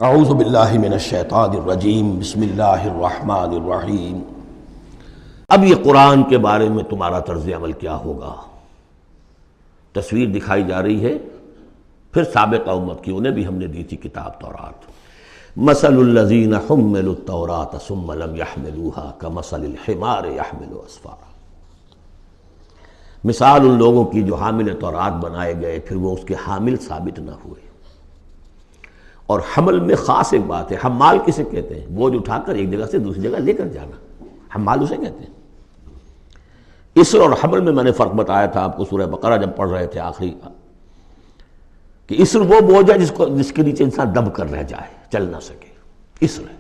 اعوذ باللہ من الشیطان الرجیم بسم اللہ الرحمن الرحیم۔ اب یہ قرآن کے بارے میں تمہارا طرز عمل کیا ہوگا؟ تصویر دکھائی جا رہی ہے پھر سابقہ امت کی، انہیں بھی ہم نے دی تھی کتاب تورات۔ مثل الذین حملوا التوراۃ ثم لم يحملوها كمثل الحمار يحمل اسفارا۔ مثال ان لوگوں کی جو حامل تورات بنائے گئے پھر وہ اس کے حامل ثابت نہ ہوئے۔ اور حمل میں خاص ایک بات ہے، حمال کسے کہتے ہیں؟ بوجھ اٹھا کر ایک جگہ سے دوسری جگہ لے کر جانا، حمال اسے کہتے ہیں۔ اسر اور حمل میں میں نے فرق بتایا تھا آپ کو سورہ بقرہ جب پڑھ رہے تھے آخری، کہ اسر وہ بوجھ ہے جس کے نیچے انسان دب کر رہ جائے، چل نہ سکے، اسر ہے۔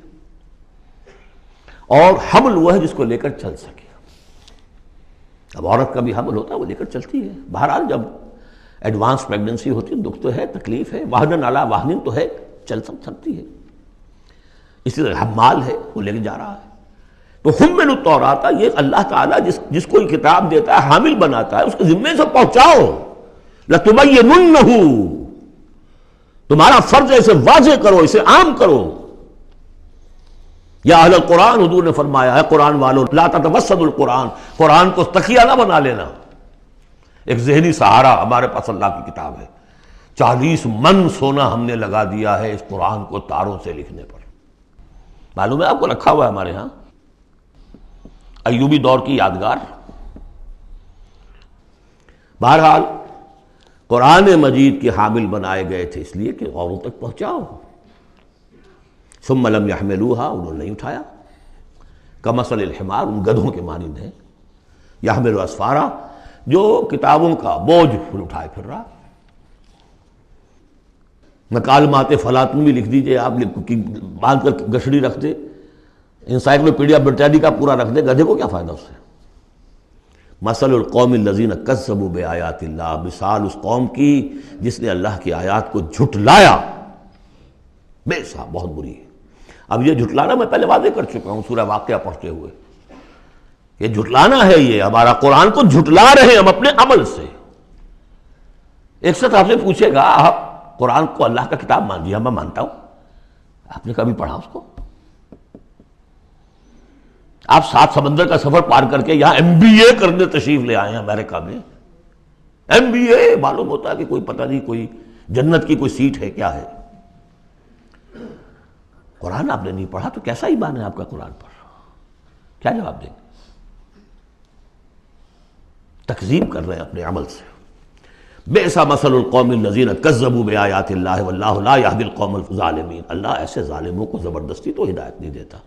اور حمل وہ ہے جس کو لے کر چل سکے۔ اب عورت کا بھی حمل ہوتا ہے، وہ لے کر چلتی ہے۔ بہرحال جب ایڈوانس پریگننسی ہوتی ہے دکھ تو ہے، تکلیف ہے، واہنن علی واہنن تو ہے، چل سکتی ہے۔ اسی طرح حمال ہے، وہ لے کے جا رہا ہے۔ تو حمل التوراۃ، یہ اللہ تعالیٰ جس کو کتاب دیتا ہے، حامل بناتا ہے، اس کے ذمے سے پہنچاؤ۔ لَتُبَيِّنُنَّهُ، تمہارا فرض ہے اسے واضح کرو، اسے عام کرو۔ یا اہل القرآن، حضور نے فرمایا ہے قرآن والوں، لا تتوسدوا القرآن، قرآن کو تکیہ نہ بنا لینا۔ ایک ذہنی سہارا ہمارے پاس اللہ کی کتاب ہے، 40 من سونا ہم نے لگا دیا ہے اس قرآن کو تاروں سے لکھنے پر۔ معلوم ہے آپ کو، رکھا ہوا ہے ہمارے ہاں، ایوبی دور کی یادگار۔ بہرحال قرآن مجید کے حامل بنائے گئے تھے اس لیے کہ اوروں تک پہنچاؤ۔ ثم لم يحملوها، انہوں نے نہیں اٹھایا۔ کمثل الحمار، ان گدھوں کے مانند ہے۔ يحمل اسفارا، جو کتابوں کا بوجھ اٹھائے پھر رہا۔ مکالمات فلاطن بھی لکھ دیجئے آپ، باندھ کر گشڑی رکھ دے، انسائکلوپیڈیا برٹانیکا پورا رکھ دے، گدھے کو کیا فائدہ اس سے؟ مثل القوم الذین کذبوا بآیات اللہ، مثال اس قوم کی جس نے اللہ کی آیات کو جھٹلایا، بے سا، بہت بری ہے۔ اب یہ جھٹلانا میں پہلے واضح کر چکا ہوں سورہ واقعہ پڑھتے ہوئے، یہ جھٹلانا ہے، یہ ہمارا قرآن کو جھٹلا رہے ہیں ہم اپنے عمل سے۔ ایک شخص آپ سے پوچھے گا آپ قرآن کو اللہ کا کتاب مان لیا؟ میں مانتا ہوں۔ آپ نے کبھی پڑھا اس کو؟ آپ 7 سمندر کا سفر پار کر کے یہاں MBA کرنے تشریف لے آئے ہیں امریکہ میں، MBA معلوم ہوتا ہے کہ کوئی پتہ نہیں، کوئی جنت کی کوئی سیٹ ہے، کیا ہے۔ قرآن آپ نے نہیں پڑھا تو کیسا ایمان ہے آپ کا قرآن پر؟ کیا جواب دیں گے؟ تکذیب کر رہے ہیں اپنے عمل سے۔ بئس مثل القوم الذین کذبوا بآیات اللہ واللہ لا یہدی القوم الظالمین، اللہ ایسے ظالموں کو زبردستی تو ہدایت نہیں دیتا۔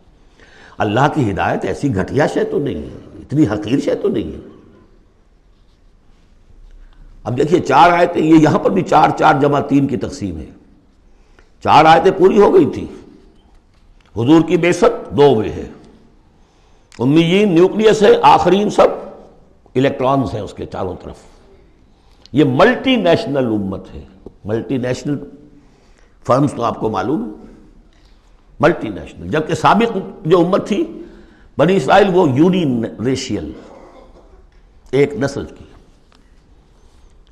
اللہ کی ہدایت ایسی گھٹیا شے تو نہیں ہے، اتنی حقیر شے تو نہیں ہے۔ اب دیکھیے 4 آیتیں، یہ یہاں پر بھی 4 4 جمع 3 کی تقسیم ہے۔ 4 آیتیں پوری ہو گئی تھی، حضور کی بعثت 2 میں ہے، امیین نیوکلیس ہے، آخرین سب الیکٹرانز ہیں اس کے چاروں طرف۔ یہ ملٹی نیشنل امت ہے، ملٹی نیشنل فرمز تو آپ کو معلوم ہے، ملٹی نیشنل۔ جبکہ سابق جو امت تھی بنی اسرائیل، وہ یونی ریشیل، ایک نسل کی۔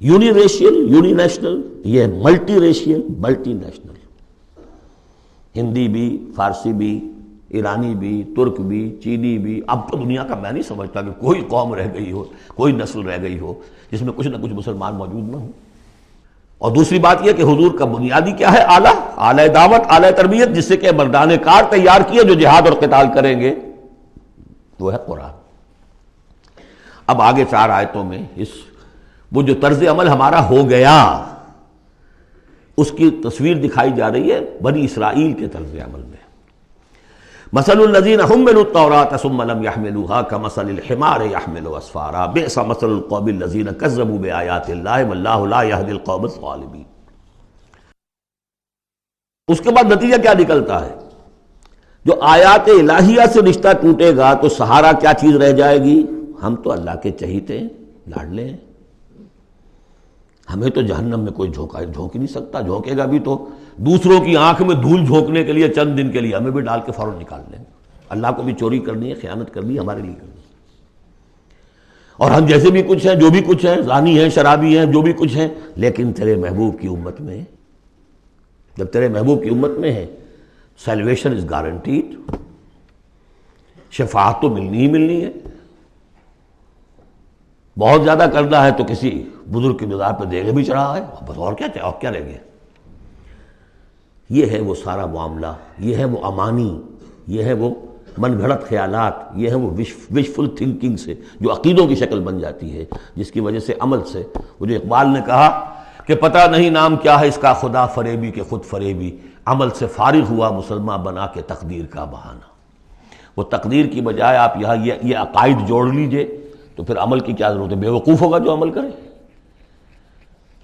یونی ریشیل، یونی نیشنل، یہ multi racial, multi national. Hindi بھی، فارسی بھی، ایرانی بھی، ترک بھی، چینی بھی۔ اب تو دنیا کا میں نہیں سمجھتا کہ کوئی قوم رہ گئی ہو، کوئی نسل رہ گئی ہو جس میں کچھ نہ کچھ مسلمان موجود نہ ہوں۔ اور دوسری بات یہ کہ حضور کا بنیادی کیا ہے؟ اعلیٰ دعوت، اعلیٰ تربیت، جس سے کہ مردان کار تیار کیے جو جہاد اور قتال کریں گے، وہ ہے قرآن۔ اب آگے 4 آیتوں میں وہ جو طرز عمل ہمارا ہو گیا اس کی تصویر دکھائی جا رہی ہے بنی اسرائیل کے طرز عمل میں۔ مثل الذین حملوا التوراۃ ثم لم يحملوها كمثل الحمار يحمل اسفارا بئس مثل القوم الذین کذبوا بآیات اللہ واللہ لا یہدی القوم الظالمین۔ اس کے بعد نتیجہ کیا نکلتا ہے؟ جو آیات الہیہ سے رشتہ ٹوٹے گا تو سہارا کیا چیز رہ جائے گی؟ ہم تو اللہ کے چہیتے ہیں، لاڈلے ہیں، ہمیں تو جہنم میں کوئی جھونک ہی نہیں سکتا۔ جھونکے گا بھی تو دوسروں کی آنکھ میں دھول جھونکنے کے لیے چند دن کے لیے، ہمیں بھی ڈال کے فوراً نکال لیں گے۔ اللہ کو بھی چوری کرنی ہے، خیانت کرنی ہے، ہمارے لیے کرنی ہے۔ اور ہم جیسے بھی کچھ ہیں، جو بھی کچھ ہیں، زانی ہیں، شرابی ہیں، جو بھی کچھ ہیں، لیکن تیرے محبوب کی امت میں، جب تیرے محبوب کی امت میں ہے سیلویشن از گارنٹیڈ، شفاعت تو ملنی ہی ملنی ہے. بہت زیادہ کرنا ہے تو کسی بزرگ کی مزار پہ دیگے بھی چڑھا ہے، بس اور کیا رہ گیا. یہ ہے وہ سارا معاملہ، یہ ہے وہ امانی، یہ ہے وہ من گھڑت خیالات، یہ ہے وہ وشفل تھنکنگ سے جو عقیدوں کی شکل بن جاتی ہے، جس کی وجہ سے عمل سے، وہ جو اقبال نے کہا کہ پتہ نہیں نام کیا ہے اس کا، خدا فریبی کہ خود فریبی، عمل سے فارغ ہوا مسلمان بنا کے تقدیر کا بہانہ. وہ تقدیر کی بجائے آپ یہاں یہ عقائد جوڑ لیجئے تو پھر عمل کی کیا ضرورت ہے؟ بے وقوف ہوگا جو عمل کرے.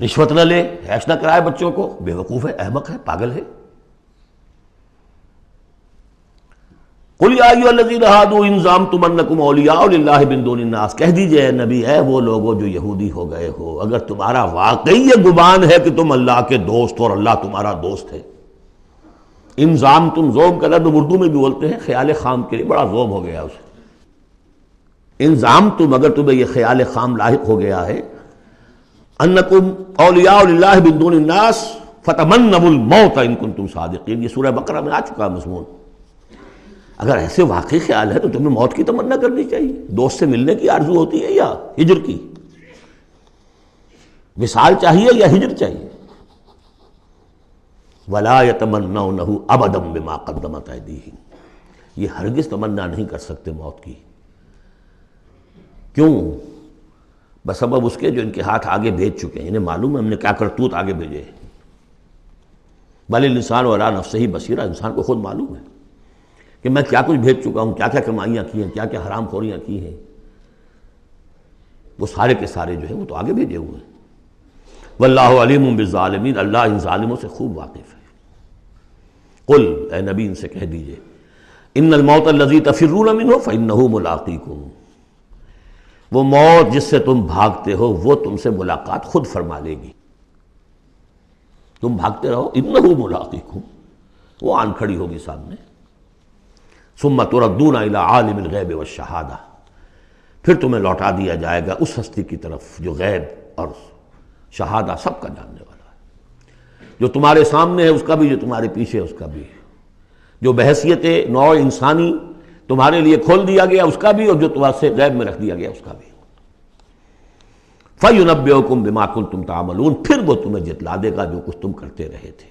رشوت نہ لے، عیش نہ کرائے بچوں کو، بے وقوف ہے، احمق ہے، پاگل ہے. قل یا ایھا الذین ھادوا ان زعمتم انکم اولیاء للہ من دون الناس، کہہ دیجئے اے نبی، اے وہ لوگوں جو یہودی ہو گئے ہو، اگر تمہارا واقعی یہ گمان ہے کہ تم اللہ کے دوست اور اللہ تمہارا دوست ہے. ان زعمتم، زوم کا لفظ اردو میں بھی بولتے ہیں خیال خام کے لیے، بڑا زوم ہو گیا اسے. ان زعمتم، اگر تمہیں یہ خیال خام لاحق ہو گیا ہے، انکم اولیاء للہ من دون الناس فتمنوا الموت ان کنتم صادقین، یہ سورہ بقرہ میں آ چکا مضمون. اگر ایسے واقعی خیال ہے تو تمہیں موت کی تمنا کرنی چاہیے. دوست سے ملنے کی آرزو ہوتی ہے یا ہجر کی؟ وصال چاہیے یا ہجر چاہیے؟ وَلَا يَتَمَنَّوْنَهُ أَبَدًا بِمَا قَدَّمَتْ أَيْدِيهِمْ، یہ ہرگز تمنا نہیں کر سکتے موت کی. کیوں؟ بسبب اس کے جو ان کے ہاتھ آگے بھیج چکے ہیں. انہیں معلوم ہے ہم نے کیا کرتوت آگے بھیجے. بل الانسان علی نفسہ بصیرہ، انسان کو خود معلوم ہے کہ میں کیا کچھ بھیج چکا ہوں، کیا کیا کمائیاں کی ہیں، کیا کیا حرام خوریاں کی ہیں. وہ سارے کے سارے جو ہیں وہ تو آگے بھیجے ہوئے ہیں. واللہ علیم بالظالمین، اللہ ان ظالموں سے خوب واقف ہے. قل، اے نبی ان سے کہہ دیجئے، ان الموت الذی تفرون منہ فانہ ملاقیکم، وہ موت جس سے تم بھاگتے ہو وہ تم سے ملاقات خود فرما لے گی. تم بھاگتے رہو، انہ ملاقیکم، وہ آن کھڑی ہوگی سامنے. ثم تردون الی عالم الغیب والشہادہ، پھر تمہیں لوٹا دیا جائے گا اس ہستی کی طرف جو غیب اور شہادہ سب کا جاننے والا ہے، جو تمہارے سامنے ہے اس کا بھی، جو تمہارے پیچھے ہے اس کا بھی، جو بحیثیت نوع انسانی تمہارے لیے کھول دیا گیا اس کا بھی، اور جو تمہارے سے غیب میں رکھ دیا گیا اس کا بھی. فَيُنَبِّئُكُم بِمَا كُنتُمْ تَعْمَلُونَ، پھر وہ تمہیں جتلا دے گا جو کچھ تم کرتے رہے تھے.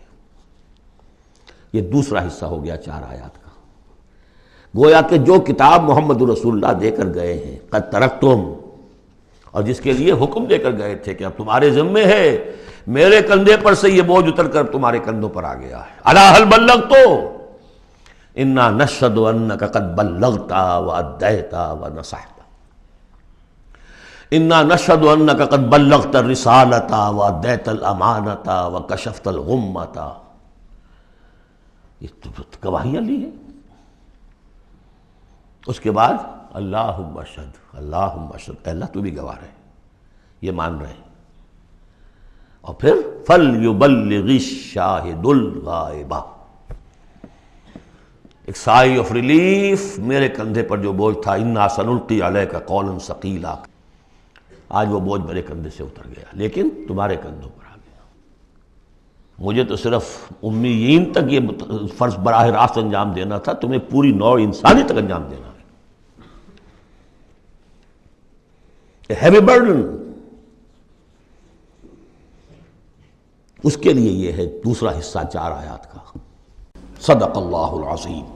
یہ دوسرا حصہ ہو گیا 4 آیات کا. گویا کہ جو کتاب محمد رسول اللہ دے کر گئے ہیں، قد ترکتم، اور جس کے لیے حکم دے کر گئے تھے کہ اب تمہارے ذمے ہے، میرے کندھے پر سے یہ بوجھ اتر کر تمہارے کندھوں پر آ گیا ہے. الا هل بلغت انا نشهد انك قد بلغت واديت ونصحت، انا نشهد انك قد بلغت الرسالة واديت الامانة وكشفت الغمة. یہ تو گواہیاں لی ہیں. اس کے بعد اللہم اشہد، اللہم اشہد، اے اللہ تو بھی گواہ رہے، یہ مان رہے ہیں. اور پھر فَلْيُبَلِّغِ الشَّاهِدُ الْغَائِبَ، ایک سائی آف ریلیف. میرے کندھے پر جو بوجھ تھا، اِنَّا سَنُلْقِي عَلَيْكَ قَوْلًا ثَقِيلًا، آج وہ بوجھ میرے کندھے سے اتر گیا، لیکن تمہارے کندھوں پر آ گیا. مجھے تو صرف امیین تک یہ فرض براہ راست انجام دینا تھا، تمہیں پوری نوع انسانی تک انجام دینا ہے. A heavy burden. اس کے لیے یہ ہے دوسرا حصہ 4 آیات کا. صدق اللہ العظیم.